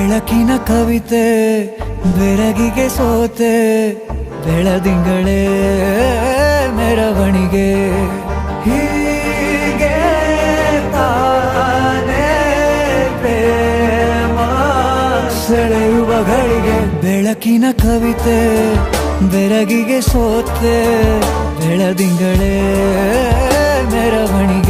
ಬೆಳಕಿನ ಕವಿತೆ ಬೆರಗಿಗೆ ಸೋತೆ ಬೆಳದಿಂಗಳೇ ಮೆರವಣಿಗೆ ಹೀಗೆ ತಾನೇ ಪ್ರೇಮ ಸೆಳೆಯುವ ಗಳಿಗೆ ಬೆಳಕಿನ ಕವಿತೆ ಬೆರಗಿಗೆ ಸೋತೆ ಬೆಳದಿಂಗಳೇ ಮೆರವಣಿಗೆ